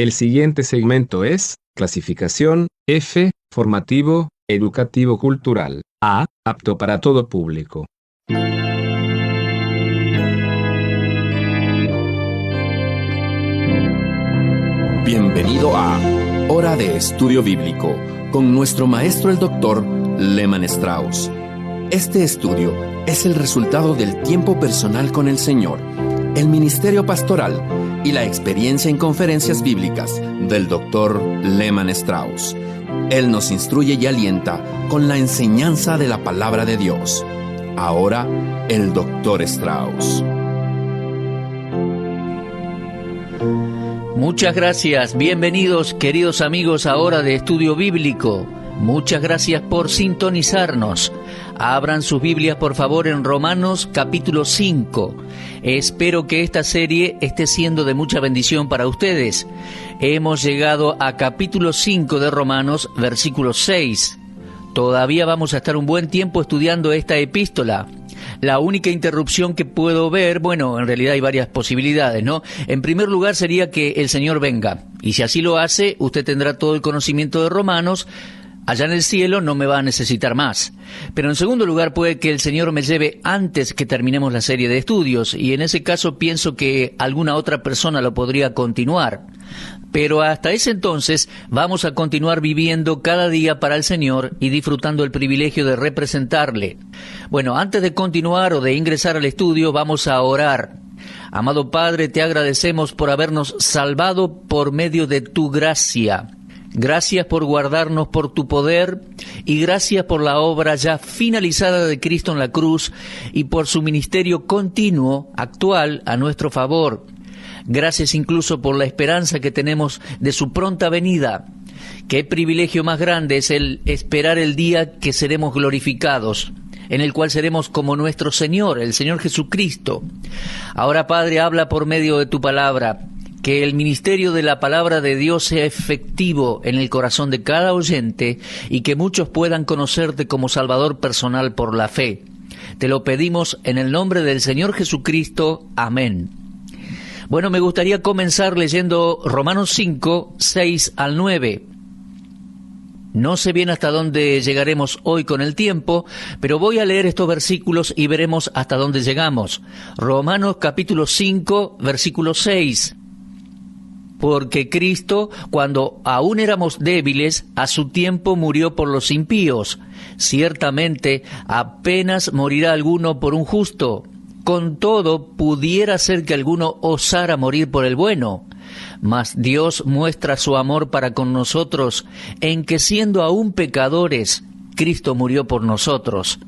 El siguiente segmento es clasificación F, formativo, educativo cultural. A, apto para todo público. Bienvenido a Hora de Estudio Bíblico con nuestro maestro el Dr. Lehman Strauss. Este estudio es el resultado del tiempo personal con el Señor, el ministerio pastoral y la experiencia en conferencias bíblicas del Dr. Lehman Strauss. Él nos instruye y alienta con la enseñanza de la palabra de Dios. Ahora, el Dr. Strauss. Muchas gracias, bienvenidos queridos amigos a Hora de Estudio Bíblico. Muchas gracias por sintonizarnos. Abran sus Biblias por favor en Romanos capítulo 5. Espero que esta serie esté siendo de mucha bendición para ustedes. Hemos llegado a capítulo 5 de Romanos, versículo 6. Todavía vamos a estar un buen tiempo estudiando esta epístola. La única interrupción que puedo ver, bueno, en realidad hay varias posibilidades, ¿no? En primer lugar sería que el Señor venga. Y si así lo hace, usted tendrá todo el conocimiento de Romanos. Allá en el cielo no me va a necesitar más. Pero en segundo lugar puede que el Señor me lleve antes que terminemos la serie de estudios, y en ese caso pienso que alguna otra persona lo podría continuar. Pero hasta ese entonces vamos a continuar viviendo cada día para el Señor y disfrutando el privilegio de representarle. Bueno, antes de continuar o de ingresar al estudio, vamos a orar. Amado Padre, te agradecemos por habernos salvado por medio de tu gracia. Gracias por guardarnos por tu poder y gracias por la obra ya finalizada de Cristo en la cruz y por su ministerio continuo, actual, a nuestro favor. Gracias incluso por la esperanza que tenemos de su pronta venida. Qué privilegio más grande es el esperar el día que seremos glorificados, en el cual seremos como nuestro Señor, el Señor Jesucristo. Ahora, Padre, habla por medio de tu palabra. Que el ministerio de la palabra de Dios sea efectivo en el corazón de cada oyente y que muchos puedan conocerte como Salvador personal por la fe. Te lo pedimos en el nombre del Señor Jesucristo. Amén. Bueno, me gustaría comenzar leyendo Romanos 5, 6 al 9. No sé bien hasta dónde llegaremos hoy con el tiempo, pero voy a leer estos versículos y veremos hasta dónde llegamos. Romanos capítulo 5, versículo 6. Porque Cristo, cuando aún éramos débiles, a su tiempo murió por los impíos. Ciertamente, apenas morirá alguno por un justo. Con todo, pudiera ser que alguno osara morir por el bueno. Mas Dios muestra su amor para con nosotros, en que siendo aún pecadores, Cristo murió por nosotros.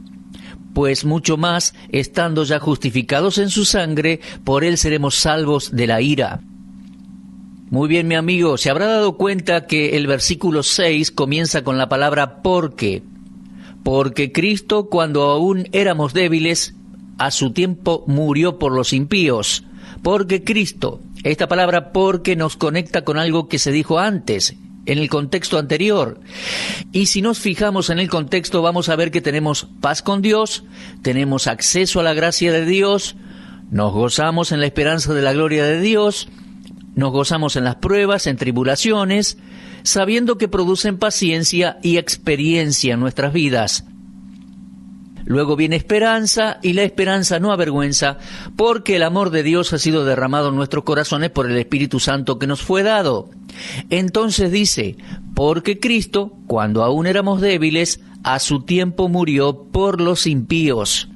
Pues mucho más, estando ya justificados en su sangre, por él seremos salvos de la ira. Muy bien, mi amigo, se habrá dado cuenta que el versículo 6 comienza con la palabra porque. Porque Cristo, cuando aún éramos débiles, a su tiempo murió por los impíos. Porque Cristo, esta palabra porque nos conecta con algo que se dijo antes, en el contexto anterior. Y si nos fijamos en el contexto, vamos a ver que tenemos paz con Dios, tenemos acceso a la gracia de Dios, nos gozamos en la esperanza de la gloria de Dios, nos gozamos en las pruebas, en tribulaciones, sabiendo que producen paciencia y experiencia en nuestras vidas. Luego viene esperanza, y la esperanza no avergüenza, porque el amor de Dios ha sido derramado en nuestros corazones por el Espíritu Santo que nos fue dado. Entonces dice, porque Cristo, cuando aún éramos débiles, a su tiempo murió por los impíos.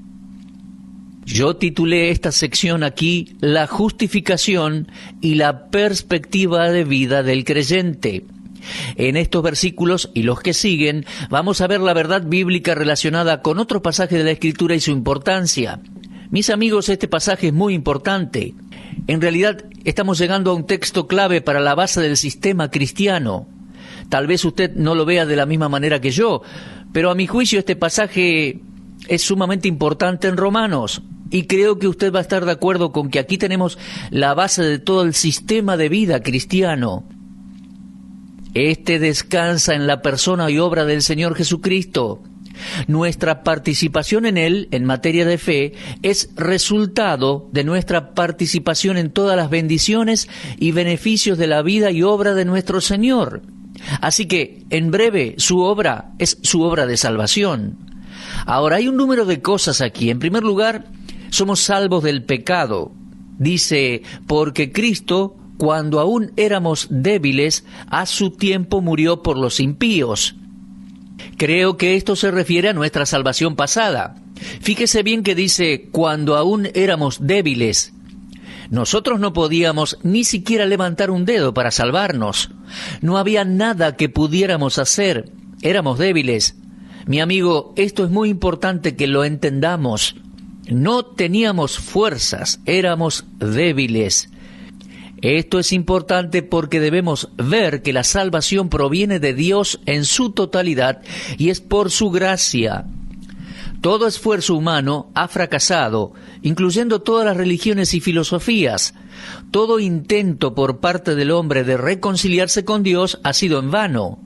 Yo titulé esta sección aquí, la justificación y la perspectiva de vida del creyente. En estos versículos y los que siguen, vamos a ver la verdad bíblica relacionada con otro pasaje de la Escritura y su importancia. Mis amigos, este pasaje es muy importante. En realidad, estamos llegando a un texto clave para la base del sistema cristiano. Tal vez usted no lo vea de la misma manera que yo, pero a mi juicio este pasaje es sumamente importante en Romanos. Y creo que usted va a estar de acuerdo con que aquí tenemos la base de todo el sistema de vida cristiano. Este descansa en la persona y obra del Señor Jesucristo. Nuestra participación en Él, en materia de fe, es resultado de nuestra participación en todas las bendiciones y beneficios de la vida y obra de nuestro Señor. Así que, en breve, su obra es su obra de salvación. Ahora, hay un número de cosas aquí. En primer lugar, somos salvos del pecado. Dice, porque Cristo, cuando aún éramos débiles, a su tiempo murió por los impíos. Creo que esto se refiere a nuestra salvación pasada. Fíjese bien que dice, cuando aún éramos débiles. Nosotros no podíamos ni siquiera levantar un dedo para salvarnos. No había nada que pudiéramos hacer. Éramos débiles. Mi amigo, esto es muy importante que lo entendamos. No teníamos fuerzas, éramos débiles. Esto es importante porque debemos ver que la salvación proviene de Dios en su totalidad y es por su gracia. Todo esfuerzo humano ha fracasado, incluyendo todas las religiones y filosofías. Todo intento por parte del hombre de reconciliarse con Dios ha sido en vano.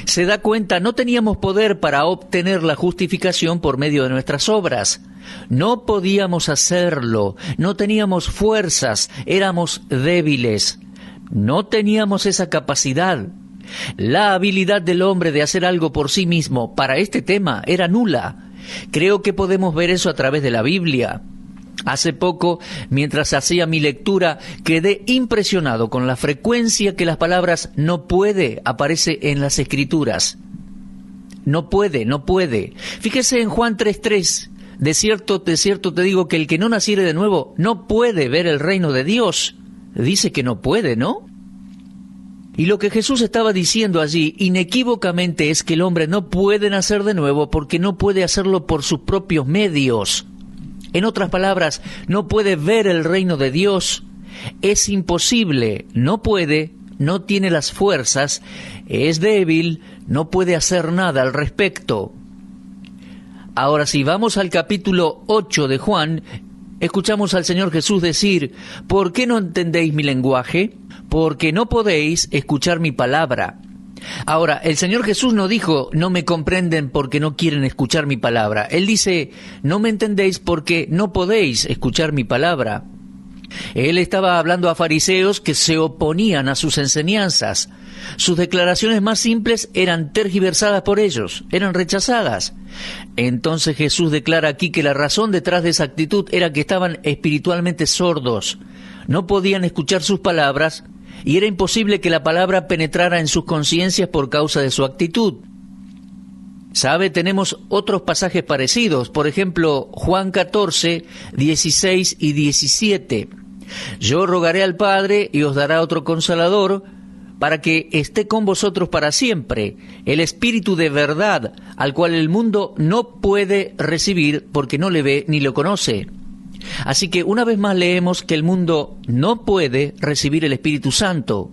Se da cuenta, no teníamos poder para obtener la justificación por medio de nuestras obras. No podíamos hacerlo, no teníamos fuerzas, éramos débiles. No teníamos esa capacidad. La habilidad del hombre de hacer algo por sí mismo para este tema era nula. Creo que podemos ver eso a través de la Biblia. Hace poco, mientras hacía mi lectura, quedé impresionado con la frecuencia que las palabras "no puede" aparece en las Escrituras. No puede, no puede. Fíjese en Juan 3:3. De cierto te digo que el que no naciere de nuevo no puede ver el reino de Dios. Dice que no puede, ¿no? Y lo que Jesús estaba diciendo allí inequívocamente es que el hombre no puede nacer de nuevo porque no puede hacerlo por sus propios medios. En otras palabras, no puede ver el reino de Dios. Es imposible, no puede, no tiene las fuerzas, es débil, no puede hacer nada al respecto. Ahora, si vamos al capítulo 8 de Juan, escuchamos al Señor Jesús decir, ¿por qué no entendéis mi lenguaje? Porque no podéis escuchar mi palabra. Ahora, el Señor Jesús no dijo, no me comprenden porque no quieren escuchar mi palabra. Él dice, no me entendéis porque no podéis escuchar mi palabra. Él estaba hablando a fariseos que se oponían a sus enseñanzas. Sus declaraciones más simples eran tergiversadas por ellos, eran rechazadas. Entonces Jesús declara aquí que la razón detrás de esa actitud era que estaban espiritualmente sordos. No podían escuchar sus palabras y era imposible que la palabra penetrara en sus conciencias por causa de su actitud. ¿Sabe? Tenemos otros pasajes parecidos. Por ejemplo, Juan 14, 16 y 17. Yo rogaré al Padre y os dará otro Consolador para que esté con vosotros para siempre, el Espíritu de verdad, al cual el mundo no puede recibir porque no le ve ni lo conoce. Así que una vez más leemos que el mundo no puede recibir el Espíritu Santo.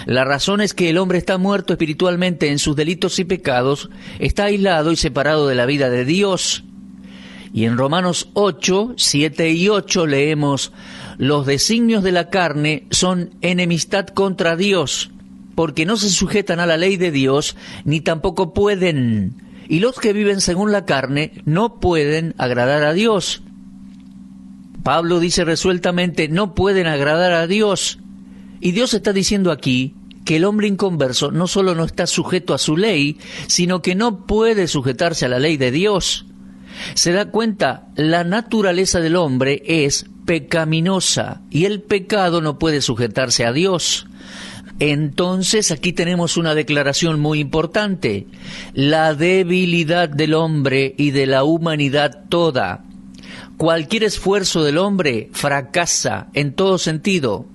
La razón es que el hombre está muerto espiritualmente en sus delitos y pecados, está aislado y separado de la vida de Dios. Y en Romanos 8, 7 y 8 leemos, los designios de la carne son enemistad contra Dios, porque no se sujetan a la ley de Dios, ni tampoco pueden. Y los que viven según la carne no pueden agradar a Dios. Pablo dice resueltamente, no pueden agradar a Dios. Y Dios está diciendo aquí que el hombre inconverso no solo no está sujeto a su ley, sino que no puede sujetarse a la ley de Dios. Se da cuenta, la naturaleza del hombre es pecaminosa y el pecado no puede sujetarse a Dios. Entonces aquí tenemos una declaración muy importante. La debilidad del hombre y de la humanidad toda. Cualquier esfuerzo del hombre fracasa en todo sentido.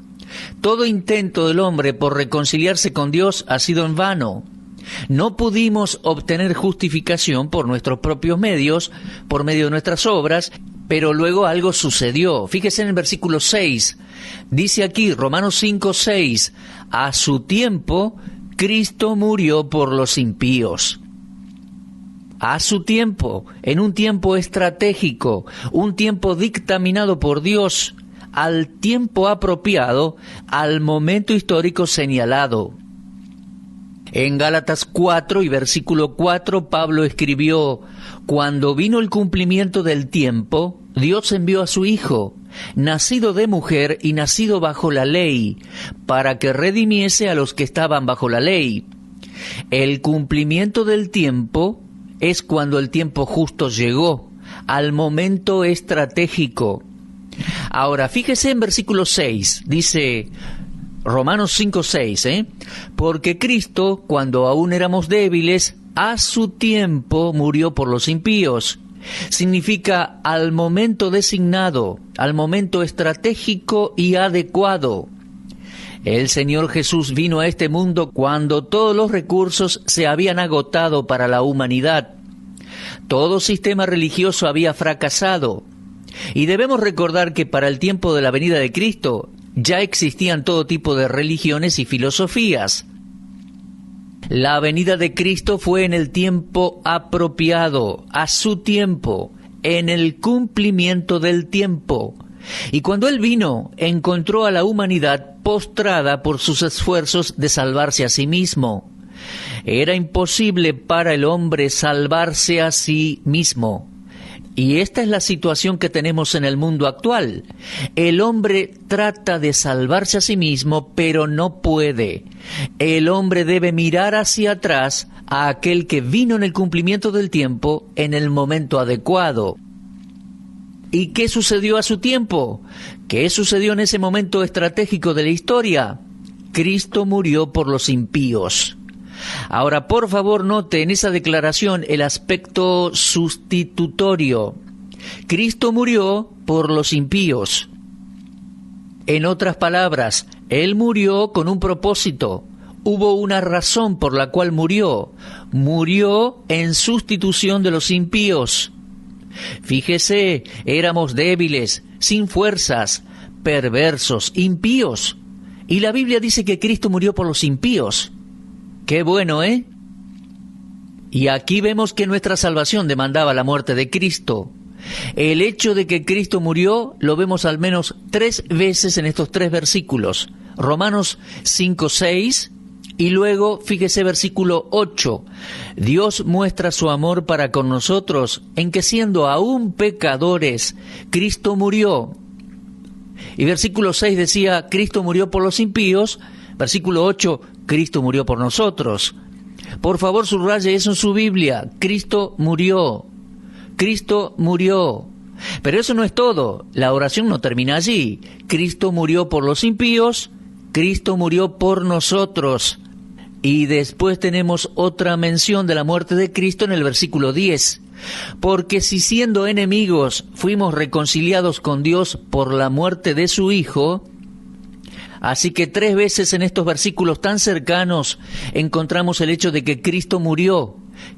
Todo intento del hombre por reconciliarse con Dios ha sido en vano. No pudimos obtener justificación por nuestros propios medios, por medio de nuestras obras, pero luego algo sucedió. Fíjese en el versículo 6. Dice aquí, Romanos 5, 6, a su tiempo, Cristo murió por los impíos. A su tiempo, en un tiempo estratégico, un tiempo dictaminado por Dios, al tiempo apropiado, al momento histórico señalado. En Gálatas 4 y versículo 4, Pablo escribió: cuando vino el cumplimiento del tiempo, Dios envió a su Hijo, nacido de mujer y nacido bajo la ley, para que redimiese a los que estaban bajo la ley. El cumplimiento del tiempo es cuando el tiempo justo llegó, al momento estratégico. Ahora, fíjese en versículo 6, dice Romanos 5:6, porque Cristo, cuando aún éramos débiles, a su tiempo murió por los impíos. Significa al momento designado, al momento estratégico y adecuado. El Señor Jesús vino a este mundo cuando todos los recursos se habían agotado para la humanidad. Todo sistema religioso había fracasado. Y debemos recordar que para el tiempo de la venida de Cristo ya existían todo tipo de religiones y filosofías. La venida de Cristo fue en el tiempo apropiado, a su tiempo, en el cumplimiento del tiempo. Y cuando Él vino, encontró a la humanidad postrada por sus esfuerzos de salvarse a sí mismo. Era imposible para el hombre salvarse a sí mismo. Y esta es la situación que tenemos en el mundo actual. El hombre trata de salvarse a sí mismo, pero no puede. El hombre debe mirar hacia atrás a aquel que vino en el cumplimiento del tiempo en el momento adecuado. ¿Y qué sucedió a su tiempo? ¿Qué sucedió en ese momento estratégico de la historia? Cristo murió por los impíos. Ahora, por favor, note en esa declaración el aspecto sustitutorio. Cristo murió por los impíos. En otras palabras, Él murió con un propósito. Hubo una razón por la cual murió. Murió en sustitución de los impíos. Fíjese, éramos débiles, sin fuerzas, perversos, impíos. Y la Biblia dice que Cristo murió por los impíos. ¡Qué bueno, eh! Y aquí vemos que nuestra salvación demandaba la muerte de Cristo. El hecho de que Cristo murió lo vemos al menos 3 veces en estos 3 versículos. Romanos 5:6 y luego, fíjese, versículo 8. Dios muestra su amor para con nosotros en que siendo aún pecadores, Cristo murió. Y versículo 6 decía, Cristo murió por los impíos. Versículo 8, Cristo murió por nosotros. Por favor, subraye eso en su Biblia. Cristo murió. Cristo murió. Pero eso no es todo. La oración no termina allí. Cristo murió por los impíos. Cristo murió por nosotros. Y después tenemos otra mención de la muerte de Cristo en el versículo 10. Porque si siendo enemigos fuimos reconciliados con Dios por la muerte de su Hijo. Así que 3 veces en estos versículos tan cercanos encontramos el hecho de que Cristo murió.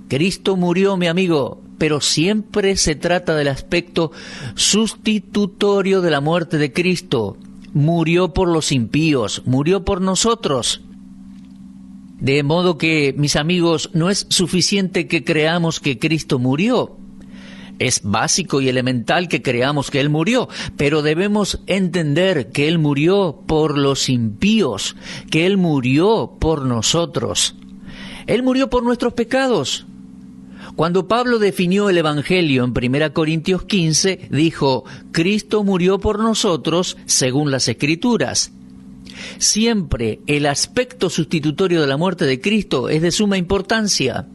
Cristo murió, mi amigo, pero siempre se trata del aspecto sustitutorio de la muerte de Cristo. Murió por los impíos, murió por nosotros. De modo que, mis amigos, no es suficiente que creamos que Cristo murió. Es básico y elemental que creamos que Él murió, pero debemos entender que Él murió por los impíos, que Él murió por nosotros. Él murió por nuestros pecados. Cuando Pablo definió el Evangelio en 1 Corintios 15, dijo, Cristo murió por nosotros según las Escrituras. Siempre el aspecto sustitutorio de la muerte de Cristo es de suma importancia.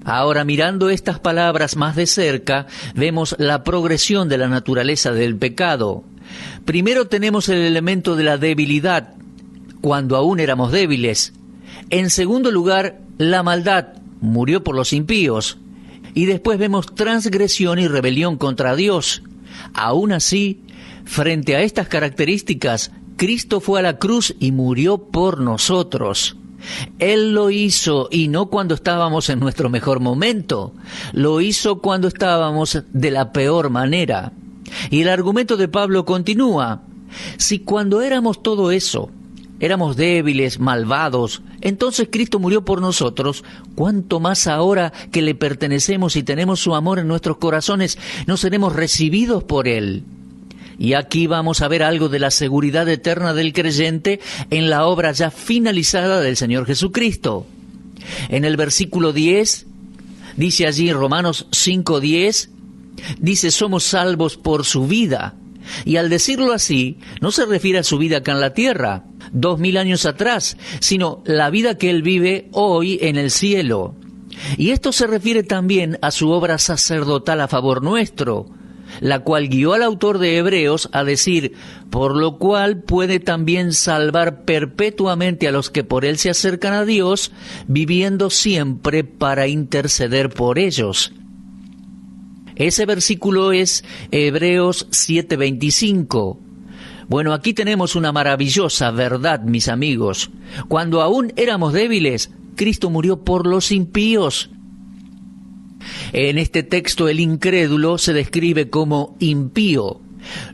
Ahora, mirando estas palabras más de cerca, vemos la progresión de la naturaleza del pecado. Primero tenemos el elemento de la debilidad, cuando aún éramos débiles. En segundo lugar, la maldad, murió por los impíos. Y después vemos transgresión y rebelión contra Dios. Aún así, frente a estas características, Cristo fue a la cruz y murió por nosotros. Él lo hizo, y no cuando estábamos en nuestro mejor momento. Lo hizo cuando estábamos de la peor manera. Y el argumento de Pablo continúa. Si cuando éramos todo eso, éramos débiles, malvados, entonces Cristo murió por nosotros, ¿cuánto más ahora que le pertenecemos y tenemos su amor en nuestros corazones, no seremos recibidos por Él? Y aquí vamos a ver algo de la seguridad eterna del creyente en la obra ya finalizada del Señor Jesucristo. En el versículo 10, dice allí Romanos 5:10, dice, somos salvos por su vida. Y al decirlo así, no se refiere a su vida acá en la tierra, 2000 años atrás, sino la vida que Él vive hoy en el cielo. Y esto se refiere también a su obra sacerdotal a favor nuestro, la cual guió al autor de Hebreos a decir, por lo cual puede también salvar perpetuamente a los que por Él se acercan a Dios, viviendo siempre para interceder por ellos. Ese versículo es Hebreos 7:25. Bueno, aquí tenemos una maravillosa verdad, mis amigos. Cuando aún éramos débiles, Cristo murió por los impíos. En este texto el incrédulo se describe como impío.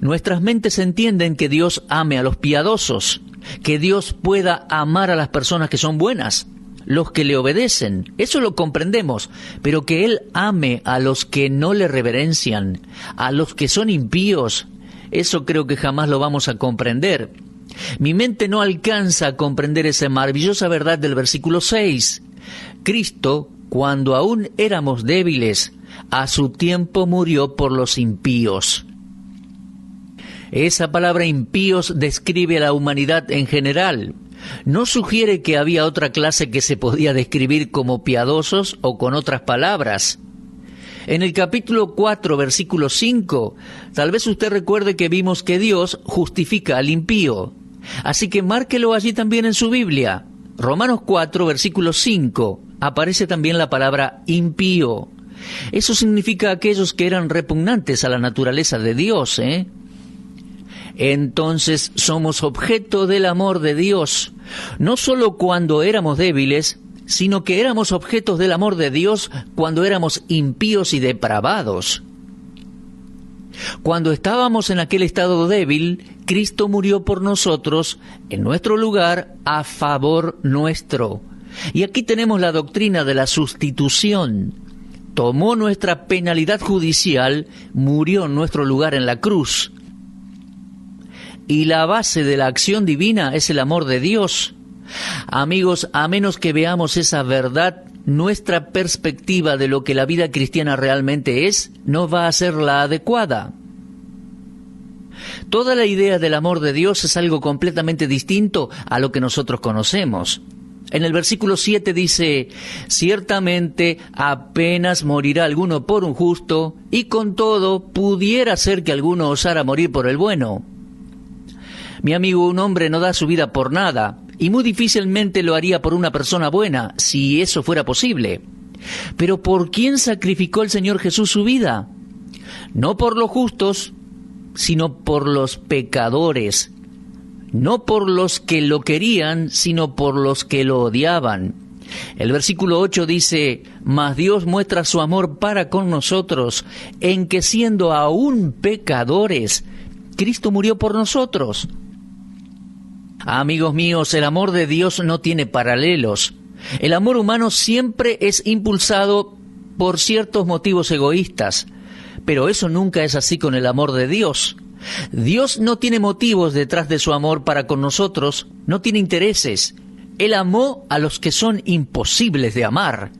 Nuestras mentes entienden que Dios ame a los piadosos, que Dios pueda amar a las personas que son buenas, los que le obedecen, eso lo comprendemos, pero que Él ame a los que no le reverencian, a los que son impíos, eso creo que jamás lo vamos a comprender. Mi mente no alcanza a comprender esa maravillosa verdad del versículo 6. Cristo, cuando aún éramos débiles, a su tiempo murió por los impíos. Esa palabra impíos describe a la humanidad en general. No sugiere que había otra clase que se podía describir como piadosos o con otras palabras. En el capítulo 4, versículo 5, tal vez usted recuerde que vimos que Dios justifica al impío. Así que márquelo allí también en su Biblia. Romanos 4, versículo 5, aparece también la palabra impío. Eso significa aquellos que eran repugnantes a la naturaleza de Dios, Entonces somos objeto del amor de Dios, no solo cuando éramos débiles, sino que éramos objetos del amor de Dios cuando éramos impíos y depravados. Cuando estábamos en aquel estado débil, Cristo murió por nosotros, en nuestro lugar, a favor nuestro. Y aquí tenemos la doctrina de la sustitución. Tomó nuestra penalidad judicial, murió en nuestro lugar en la cruz. Y la base de la acción divina es el amor de Dios. Amigos, a menos que veamos esa verdad, nuestra perspectiva de lo que la vida cristiana realmente es, no va a ser la adecuada. Toda la idea del amor de Dios es algo completamente distinto a lo que nosotros conocemos. En el versículo 7 dice, ciertamente apenas morirá alguno por un justo, y con todo pudiera ser que alguno osara morir por el bueno. Mi amigo, un hombre no da su vida por nada, y muy difícilmente lo haría por una persona buena, si eso fuera posible. Pero ¿por quién sacrificó el Señor Jesús su vida? No por los justos, sino por los pecadores. No por los que lo querían, sino por los que lo odiaban. El versículo 8 dice, mas Dios muestra su amor para con nosotros, en que siendo aún pecadores, Cristo murió por nosotros. Amigos míos, el amor de Dios no tiene paralelos. El amor humano siempre es impulsado por ciertos motivos egoístas, pero eso nunca es así con el amor de Dios. Dios no tiene motivos detrás de su amor para con nosotros, no tiene intereses. Él amó a los que son imposibles de amar,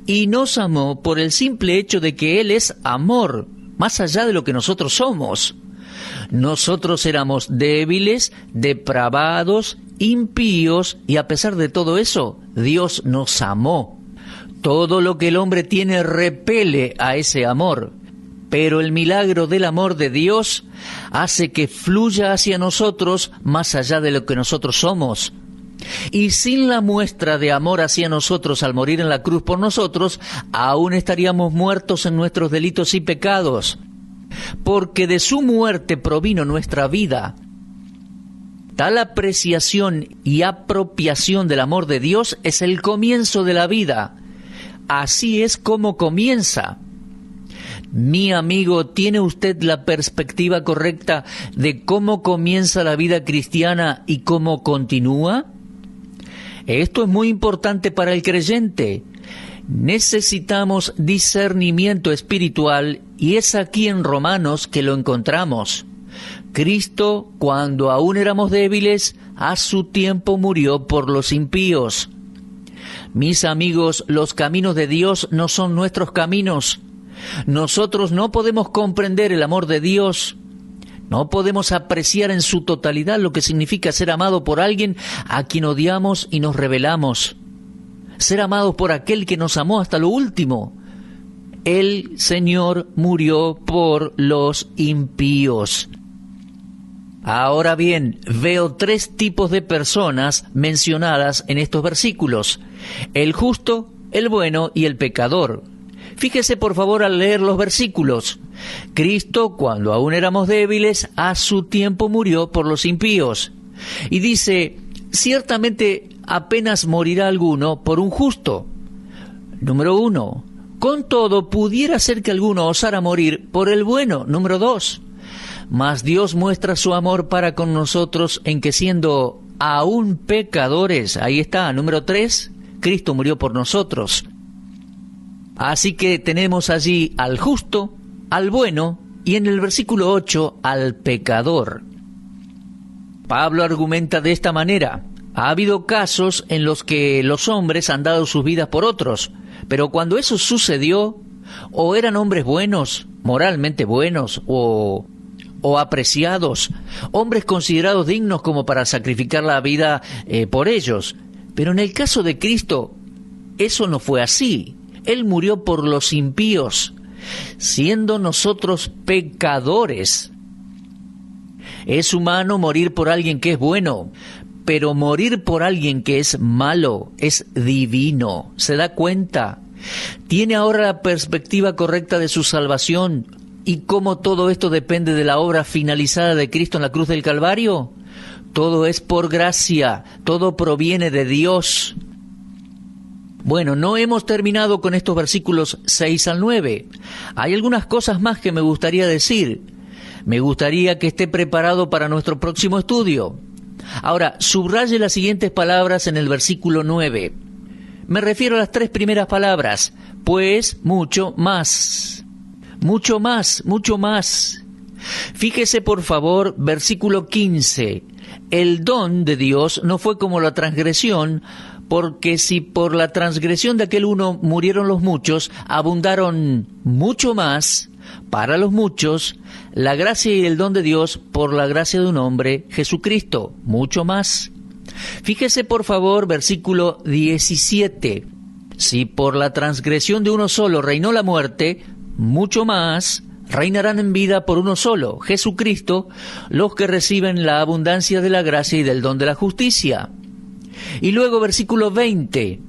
y nos amó por el simple hecho de que Él es amor, más allá de lo que nosotros somos. Nosotros éramos débiles, depravados, impíos, y a pesar de todo eso, Dios nos amó. Todo lo que el hombre tiene repele a ese amor, pero el milagro del amor de Dios hace que fluya hacia nosotros más allá de lo que nosotros somos. Y sin la muestra de amor hacia nosotros al morir en la cruz por nosotros, aún estaríamos muertos en nuestros delitos y pecados, porque de su muerte provino nuestra vida. Tal apreciación y apropiación del amor de Dios es el comienzo de la vida. Así es como comienza. Mi amigo, ¿tiene usted la perspectiva correcta de cómo comienza la vida cristiana y cómo continúa? Esto es muy importante para el creyente. Necesitamos discernimiento espiritual y es aquí en Romanos que lo encontramos. Cristo, cuando aún éramos débiles, a su tiempo murió por los impíos. Mis amigos, los caminos de Dios no son nuestros caminos. Nosotros no podemos comprender el amor de Dios. No podemos apreciar en su totalidad lo que significa ser amado por alguien a quien odiamos y nos rebelamos. Ser amados por aquel que nos amó hasta lo último. El Señor murió por los impíos. Ahora bien, veo 3 tipos de personas mencionadas en estos versículos: el justo, el bueno y el pecador. Fíjese por favor al leer los versículos. Cristo, cuando aún éramos débiles, a su tiempo murió por los impíos. Y dice, ciertamente apenas morirá alguno por un justo. Número 1. Con todo, pudiera ser que alguno osara morir por el bueno. Número 2. Mas Dios muestra su amor para con nosotros en que siendo aún pecadores, ahí está, número 3, Cristo murió por nosotros. Así que tenemos allí al justo, al bueno y en el versículo 8 al pecador. Pablo argumenta de esta manera: ha habido casos en los que los hombres han dado sus vidas por otros, pero cuando eso sucedió, o eran hombres buenos, moralmente buenos, o apreciados, hombres considerados dignos como para sacrificar la vida por ellos. Pero en el caso de Cristo, eso no fue así. Él murió por los impíos, siendo nosotros pecadores. Es humano morir por alguien que es bueno, pero morir por alguien que es malo es divino. ¿Se da cuenta? ¿Tiene ahora la perspectiva correcta de su salvación y cómo todo esto depende de la obra finalizada de Cristo en la cruz del Calvario? Todo es por gracia, todo proviene de Dios. Bueno, no hemos terminado con estos versículos 6 al 9. Hay algunas cosas más que me gustaría decir. Me gustaría que esté preparado para nuestro próximo estudio. Ahora, subraye las siguientes palabras en el versículo 9. Me refiero a las 3 primeras palabras: pues mucho más. Mucho más, mucho más. Fíjese por favor, versículo 15. El don de Dios no fue como la transgresión, porque si por la transgresión de aquel uno murieron los muchos, abundaron mucho más para los muchos la gracia y el don de Dios por la gracia de un hombre, Jesucristo, mucho más. Fíjese por favor, versículo 17. Si por la transgresión de uno solo reinó la muerte, mucho más reinarán en vida por uno solo, Jesucristo, los que reciben la abundancia de la gracia y del don de la justicia. Y luego versículo 20.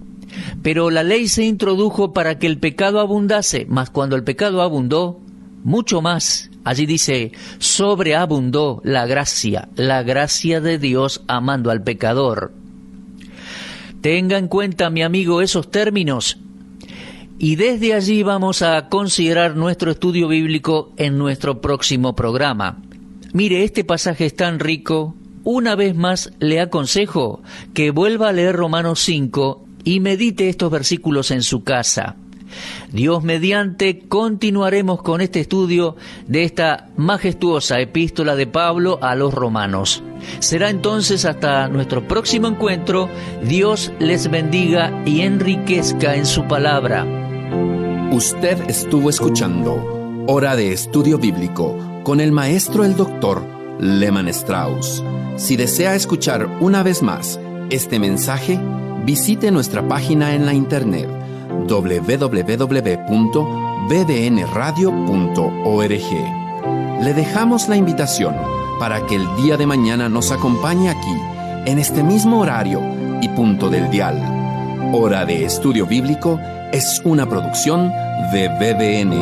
Pero la ley se introdujo para que el pecado abundase, mas cuando el pecado abundó, mucho más. Allí dice, sobreabundó la gracia de Dios amando al pecador. Tenga en cuenta, mi amigo, esos términos. Y desde allí vamos a considerar nuestro estudio bíblico en nuestro próximo programa. Mire, este pasaje es tan rico. Una vez más le aconsejo que vuelva a leer Romanos 5 y medite estos versículos en su casa. Dios mediante, continuaremos con este estudio de esta majestuosa epístola de Pablo a los romanos. Será entonces hasta nuestro próximo encuentro. Dios les bendiga y enriquezca en su palabra. Usted estuvo escuchando Hora de Estudio Bíblico con el maestro el doctor Lehmann Strauss. Si desea escuchar una vez más este mensaje, visite nuestra página en la internet www.bbnradio.org. Le dejamos la invitación para que el día de mañana nos acompañe aquí, en este mismo horario y punto del dial. Hora de Estudio Bíblico es una producción de BBN.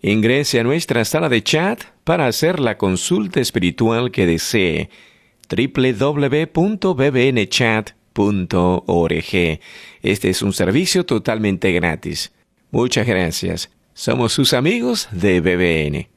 Ingrese a nuestra sala de chat para hacer la consulta espiritual que desee. www.bbnchat.org. Este es un servicio totalmente gratis. Muchas gracias. Somos sus amigos de BBN.